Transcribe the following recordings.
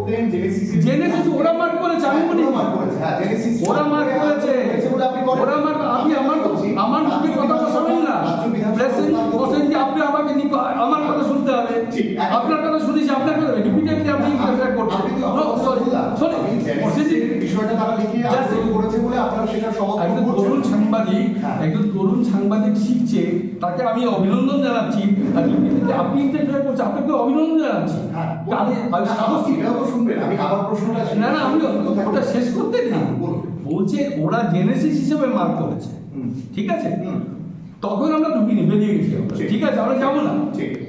করতেন জেনেসিস ওরা মার্ক করেছে, আমি বলি মার্ক করেছে, হ্যাঁ জেনেসিস ওরা মার্ক করেছে বলে আপনি করেন। ওরা মার্ক, আমি আমার মুখে কথা বসাবেন না বসেন যে আপনি আমাকে আমার কথা শুনতে হবে, আপনার কথা শুনেছি, আপনার কথা রিপিটেডলি আপনি করছেন। বিষয়টা তারা লিখে আপলোড করেছে বলে আপনারা সেটা একজন তরুণ সাংবাদিক, একজন তরুণ সাংবাদিক শিখছে, তাকে আমি অভিনন্দন জানাচ্ছি। আর আপনি ইন্টারফেয়ার করছেন, আপনাকে অভিনন্দন জানাচ্ছি। না না, আমি ওটা শেষ করতে না, বলছে ওরা জেনেসিস হিসেবে মার্ক করেছে, ঠিক আছে? তখন আমরা ঢুকিনি, বেরিয়ে গেছি, ঠিক আছে, আমরা যাবো না।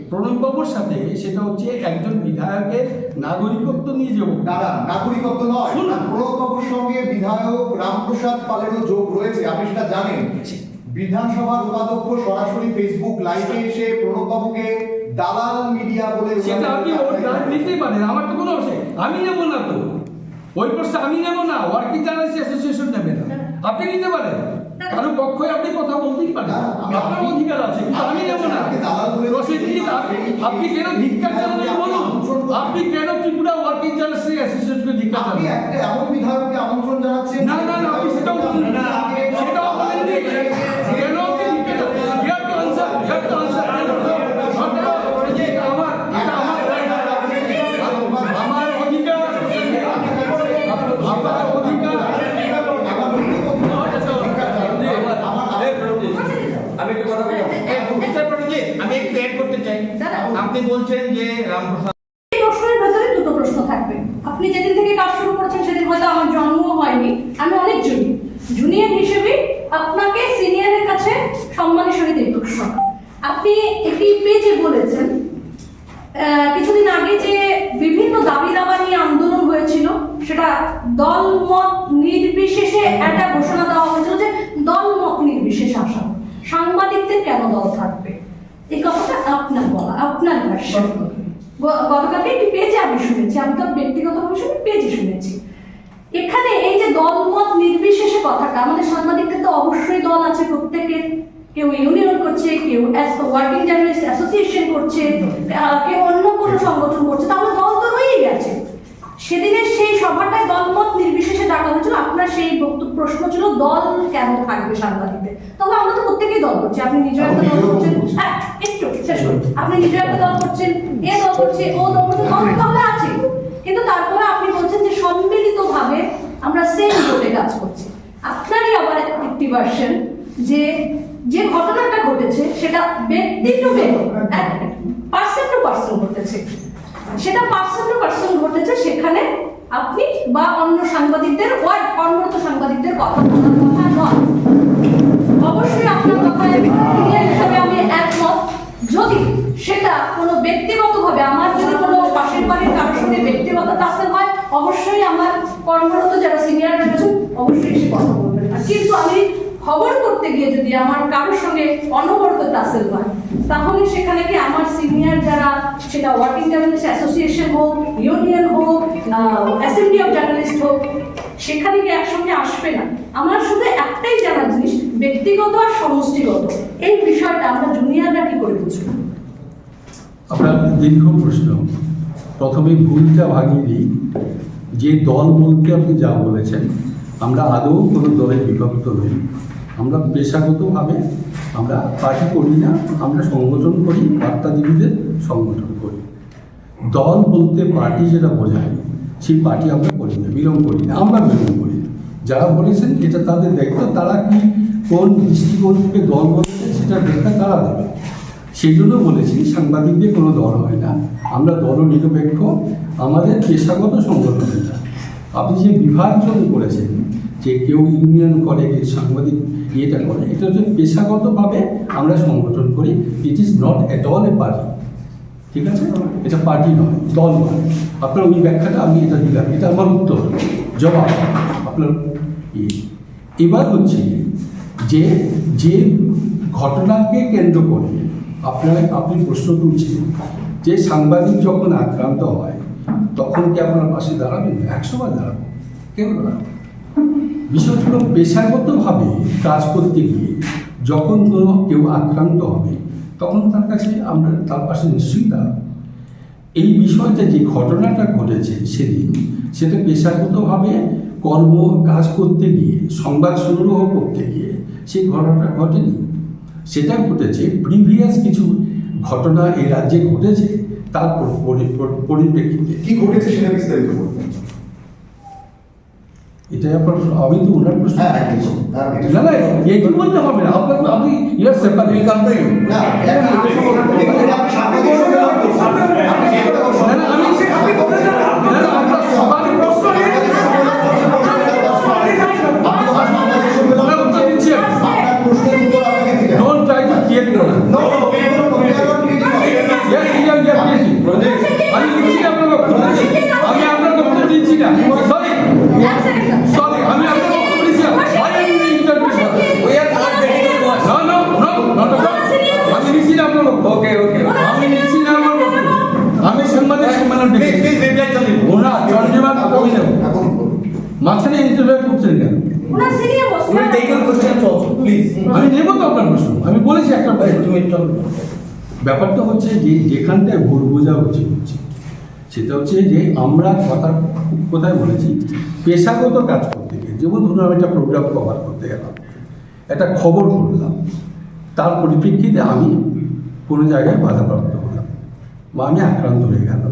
প্রণববাবুর সাথে সেটা হচ্ছে একজন বিধায়কের নাগরিকত্ব নিয়ে যাবো। দাদা নাগরিকত্ব নয়, প্রণববাবুর সঙ্গে বিধায়ক রামপ্রসাদ পালেরও যোগ রয়েছে, আপনি সেটা জানেন। বিধানসভার উপাধ্যক্ষ সরাসরি ফেসবুক লাইভে এসে প্রণববাবুকে দালাল মিডিয়া বলে, সেটা আপনি ওর দায় নিতে পারেন, আমার তো কোনো অবশ্যই আমি নেবো না, তো ওই প্রশ্ন আমি নেবো না, ওয়ার্কিং জার্নালিস্ট অ্যাসোসিয়েশন নেবে না, আপনি নিতে পারেন, কারণ পক্ষে আপনি কথা বলতেই পারেন, আপনার অধিকার আছে, কিন্তু আমি নেবো না। আপনি কেন ধিক্কার জানাবেন বলুন, আপনি কেন ত্রিপুরা ওয়ার্কিং জার্নালিস্ট অ্যাসোসিয়েশনকে ধিক্কার জানাবেন? আপনি একটা এমন বিধায়ককে আমন্ত্রণ জানাচ্ছেন, না না না, আপনি সেটাও বলুন না, সেটাও বলেন নি, কেন আপনি ধিক্কার জানাবেন? You have to answer, you have to answer. আমার অধিকার, আমার অধিকার। আমি একটু কথা বলি, বিচারপতি আমি একটু অ্যাড করতে চাই। আপনি বলছেন যে রামপ্রসাদ, এই প্রশ্নের ভেতরে দুটো প্রশ্ন থাকবে। আপনি যেদিন থেকে কাজ শুরু করেছেন সেদিন হয়তো আমার জন্ম হয়নি, আমি অনেক জুনিয়র হিসেবে আপনাকে সিনিয়রের কাছে সম্মানের সহিত এই প্রশ্ন। আপনি একটি পেজে বলেছেন কিছুদিন আগে যে বিভিন্ন দাবি দাবা নিয়ে আন্দোলন হয়েছিল, সেটা দলমত নির্বিশেষে একটা ঘোষণা দেওয়া হয়েছিল যে দলমত নির্বিশেষে আসা, সাংবাদিকদের কেন দল থাকবে, এই কথাটা আপনার বলা, আপনার ভাষণ। গতকালকে একটি পেজে আমি শুনেছি, আমি তো ব্যক্তিগতভাবে শুনি, পেজে শুনেছি। এখানে এই যে দলমত নির্বিশেষে কথাটা, আমাদের সাংবাদিকদের তো অবশ্যই দল আছে, প্রত্যেকের, কেউ ইউনিয়ন করছে, কেউ ওয়ার্কিং জার্নালিস্ট অ্যাসোসিয়েশন করছে, কেউ অন্য কোনো সংগঠন করছে, তাহলে দল তো রয়েই গেছে। সেদিনের সেই সভাটায় দলমত নির্বিশেষে ডাকা হয়েছিল, আপনার সেই বক্তব্য প্রশ্ন ছিল দল কেন থাকবে সাংবাদিকদের। তবে আমরা তো প্রত্যেকেই দল করছি, আপনি নিজেও একটা দল করছেন, হ্যাঁ একটু শেষ করুন, আপনি নিজেও একটা দল করছেন, এ দল করছে, ও দল করছে, দল তাহলে আছে, কিন্তু তারপরে আপনি বলছেন যে সম্মিলিতভাবে আমরা সেম বোর্ডে কাজ করছি। আপনারই আবার একটি ভার্সন যে যে ঘটনাটা ঘটেছে সেটা ব্যক্তি টু ব্যক্তি, পার্সন টু পার্সন ঘটেছে, সেটা পার্সন টু পার্সন ঘটেছে, সেখানে আপনি বা অন্য সাংবাদিকদের কর্মরত সাংবাদিকদের কথা বলার কথা নয়। অবশ্যই আপনার কথায় হিসেবে আমি একমত, যদি সেটা কোনো ব্যক্তিগতভাবে আমার যদি কোনো পাশের বাড়ির কারোর সঙ্গে ব্যক্তিগত টাসেল হয়, অবশ্যই আমার কর্মরত যারা সিনিয়র রয়েছেন অবশ্যই সে কথা বলবেন না, কিন্তু আমি খবর করতে গিয়ে যদি আমার কারোর সঙ্গে অনবরত টাসেল হয়, তাহলে সেখানে কি আমার সিনিয়র যারা, সেটা ওয়ার্কিং জার্নালিস্ট অ্যাসোসিয়েশন হোক, ইউনিয়ন হোক, অ্যাসেম্বলি অফ জার্নালিস্ট হোক, সেখানে কি একসঙ্গে আসবে না? আমার শুধু একটাই জানার জিনিস, ব্যক্তিগত আর সমষ্টিগত এই বিষয়টা আমরা জুনিয়ররা কি করে বুঝবো? আপনার দীর্ঘ প্রশ্ন, প্রথমে ভুলটা ভাঙিয়ে দিই, যে দল বলতে আপনি যা বলেছেন, আমরা আদৌ কোনো দলে বিভক্ত নই, আমরা পেশাগতভাবে আমরা পার্টি করি না, আমরা সংগঠন করি, বার্তাজীবীদের সংগঠন করি। দল বলতে পার্টি যেটা বোঝায়, সেই পার্টি আমরা করি না, বিলং করি না, আমরা বিলং করি না। যারা বলেছেন এটা তাদের দায়িত্ব, তারা কি কোন দৃষ্টিকোণ থেকে দল বলেছেন সেটা ব্যাখ্যা তারা দেবে। সেই জন্য বলেছি সাংবাদিকদের কোনো দল হয় না, আমরা দলনিরপেক্ষ, আমাদের পেশাগত সংগঠন এটা। আপনি যে বিভাজন করেছেন যে কেউ ইউনিয়ন করে, কেউ সাংবাদিক ইয়েটা করে, এটা হচ্ছে পেশাগতভাবে আমরা সংগঠন করি, it is not at all A party, ঠিক আছে? এটা পার্টি নয়, দল নয়। আপনার ওই ব্যাখ্যাটা আমি এটা দিলাম, এটা আমার উত্তর, জবাব আপনার। এবার হচ্ছে যে যে ঘটনাকে কেন্দ্র করে আপনি প্রশ্ন তুলছেন যে সাংবাদিক যখন আক্রান্ত হয় তখন কি আপনার পাশে দাঁড়াবেন? 100 বার দাঁড়াবো, কেন দাঁড়াবো? বিষয়টা হলো পেশাগতভাবে কাজ করতে গিয়ে যখন কোনো কেউ আক্রান্ত হবে তখন তার কাছে আমরা তার পাশে নিশ্চয়ই দাঁড়াবো। এই বিষয়টা যে ঘটনাটা ঘটেছে সেদিন, সেটা পেশাগতভাবে কাজ করতে গিয়ে, সংবাদ সংগ্রহ করতে গিয়ে সেই ঘটনাটা ঘটেনি। সেটা ঘটেছে প্রিভিয়াস কিছু ঘটনা এই রাজ্যে ঘটেছে, তার পরিপ্রেক্ষিতে। কি ঘটেছে সেটা বিস্তারিত বলবেন? এটাই আপনার, আমি তো ওনার প্রশ্ন। হ্যাঁ, একদম। হ্যাঁ, এটা- না না, এই কি বলতে হবে না, আপনার আপনি ইয়ার সেপারেট কম্পেইন। না, এটা আপনি সাংবাদিক সম্মেলন করছেন। আপনি কি করে বলছেন? না না, আমি না না, আপনার সবারই প্রশ্ন নিয়ে আপনি তো সাংবাদিক সম্মেলন ওনার উত্তর দিচ্ছি আমি। আপনার প্রশ্নের উত্তর আপনাকে দিতে হবে। Don't try to create problem. No, we are not creating. Yes, আমি দিচ্ছি না আপনার বক্তব্য, আমি আপনার বক্তব্য দিচ্ছি না। সরি এক সেকেন্ড সরি, আমি আপনার বক্তব্য দিচ্ছি না। I am the interpreter. We are not getting to watch. No, no, no, not at all. আমি দিচ্ছি না আপনার বক্তব্য। Okay, okay. আমি দিচ্ছি না আমার বক্তব্য। আমি সাংবাদিক সম্মেলন Please, ডেকেছি। please reply to me. ওনার চন্দ্রিমা কবি নেব, এখন বলুন। মাঝখানে ইন্টারভিউ করছেন কেন? ওনার senior boss We will take your questions also, please. আমি নেব তো আপনার প্রশ্ন, আমি বলেছি একটা প্রশ্ন। তুমি চল। ব্যাপারটা হচ্ছে যে যেখানটায় ভুল বোঝা হচ্ছে সেটা হচ্ছে যে আমরা কোথায় বলেছি, পেশাগত কাজ করতে গিয়ে, যেমন ধরুন আমি একটা প্রোগ্রাম কভার করতে গেলাম, একটা খবর করলাম, তার পরিপ্রেক্ষিতে আমি কোনো জায়গায় বাধাপ্রাপ্ত হলাম বা আমি আক্রান্ত হয়ে গেলাম।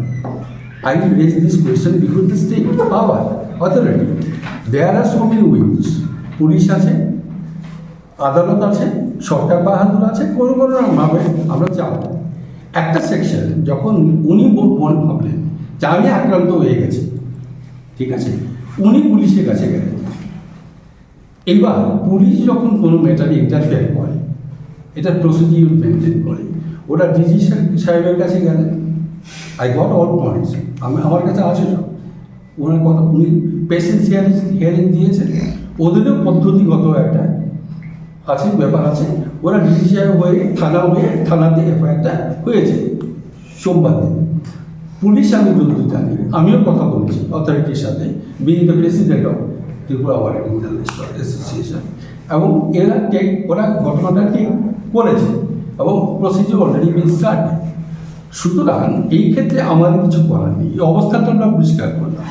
I will raise this question because the state power authority, there are so many wings. Police আছে, আদালত আছে, সরকার বাহাদুর আছে, কোনো ভাবে আমরা যাব। একটা সেকশন যখন উনি ভাবলেন যে আমি আক্রান্ত হয়ে গেছি, ঠিক আছে, উনি পুলিশের কাছে গেলেন। এবার পুলিশ যখন কোনো ম্যাটারে ইন্টারফেয়ার করে, এটা প্রসিডিউর মেনটেন করে, ওরা ডিজি সাহেবের কাছে গেলেন। আই গট অল পয়েন্টস, আমার কাছে আছে সব, ওনার কথা উনি পেশেন্স হিয়ারিং দিয়েছেন, ওদেরও পদ্ধতিগত একটা আছে, ব্যাপার আছে। ওরা ডিসি সাহেব হয়ে থানাতে এফআইআরটা হয়েছে সোমবার দিন। পুলিশ আমি যতদূর জানি, আমিও কথা বলেছি অথরিটির সাথে, being the president of Tripura working journalist association, এবং ওরা ঘটনাটা ঠিক করেছে এবং প্রসিডিউর অলরেডি বিন স্টার্ট। সুতরাং এই ক্ষেত্রে আমাদের কিছু করার নেই, এই অবস্থাটা আমরা পরিষ্কার করলাম।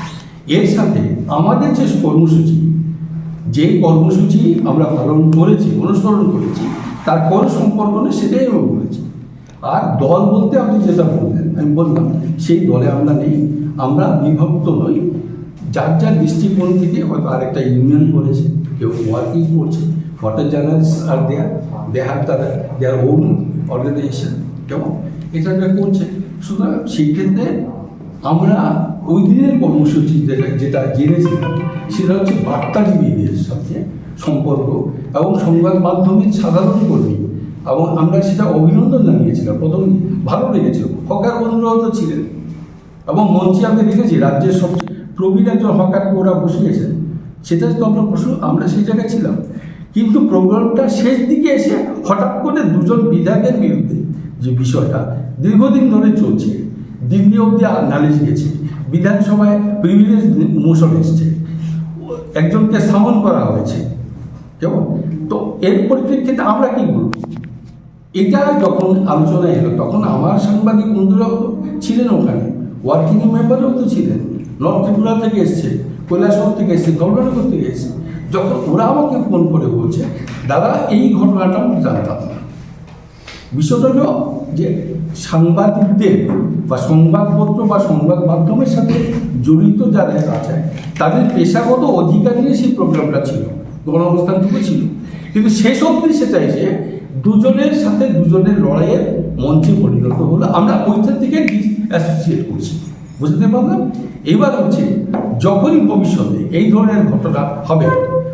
এর সাথে আমাদের যে কর্মসূচি আমরা পালন করেছি, অনুসরণ করেছি, তার কোনো সম্পর্ক নেই, সেটাই আমি বলেছি। আর দল বলতে আপনি যেটা বললেন, আমি বললাম সেই দলে আমরা নেই, আমরা বিভক্ত নই। যার যার দৃষ্টিকোণ থেকে হয়তো আরেকটা ইউনিয়ন করেছে, কেউ ওয়ার্কিং করছে, ফটো জার্নালিস্ট আর they have their own organisation, কেমন এটা করছে। সুতরাং সেই ক্ষেত্রে আমরা ওই দিনের কর্মসূচি যেটা জেনেছিলাম সেটা হচ্ছে বার্তাজীবীদের সাথে সম্পর্ক এবং সংবাদ মাধ্যমের সাধারণ কর্মী, এবং আমরা সেটা অভিনন্দন জানিয়েছিলাম। প্রথম ভালো লেগেছিল, হকার বন্ধুরাও তো ছিলেন, এবং মঞ্চে আমি দেখেছি রাজ্যের সবচেয়ে প্রবীণ একজন হকারকে ওরা বসিয়েছেন, সেটা তো আমরা সেই জায়গায় ছিলাম। কিন্তু প্রোগ্রামটা শেষ দিকে এসে হঠাৎ করে দুজন বিধায়কের বিরুদ্ধে যে বিষয়টা দীর্ঘদিন ধরে চলছে, দিল্লি অবধি নালিশ গেছে, বিধানসভায় প্রিভিলেজ মোশন এসছে, একজনকে সামন করা হয়েছে, কেমন। তো এর পরিপ্রেক্ষিতে আমরা কি বলব, এটা যখন আলোচনা এলো তখন আমার সাংবাদিক বন্ধুরাও তো ছিলেন ওখানে, ওয়ার্কিং মেম্বারও তো ছিলেন, নর্থ ত্রিপুরা থেকে এসছে, কৈলাসহর থেকে এসছে, ধর্মনগর থেকে এসছে। যখন ওরা আমাকে ফোন করে বলছে, দাদা এই ঘটনাটা আমি জানতাম না। বিষয়টা হলো যে সাংবাদিকদের বা সংবাদপত্র বা সংবাদ মাধ্যমের সাথে জড়িত যারা আছে তাদের পেশাগত অধিকার নিয়ে সেই প্রোগ্রামটা ছিল, গণঅবস্থানটুকু ছিল। কিন্তু শেষ অবধি সেটা এসে দুজনের সাথে দুজনের লড়াইয়ের মঞ্চে পরিণত হলো। আমরা ওইটা থেকে অ্যাসোসিয়েট করছি, বুঝতে পারলাম। এবার হচ্ছে যখনই ভবিষ্যতে এই ধরনের ঘটনা হবে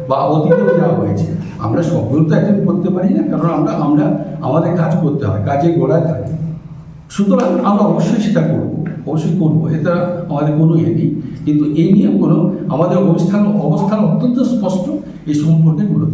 বা অতীতেও যাওয়া হয়েছে, আমরা সবগুলো তো অ্যাটেন্ড করতে পারি না, কারণ আমরা আমাদের কাজ করতে হয়, কাজে গোড়ায় থাকি। সুতরাং আমরা অবশ্যই সেটা করবো, অবশ্যই করবো, এটা আমাদের কোনো নেই। কিন্তু এই নিয়ে কোনো আমাদের অবস্থান অত্যন্ত স্পষ্ট, এই সম্পর্কে গুলো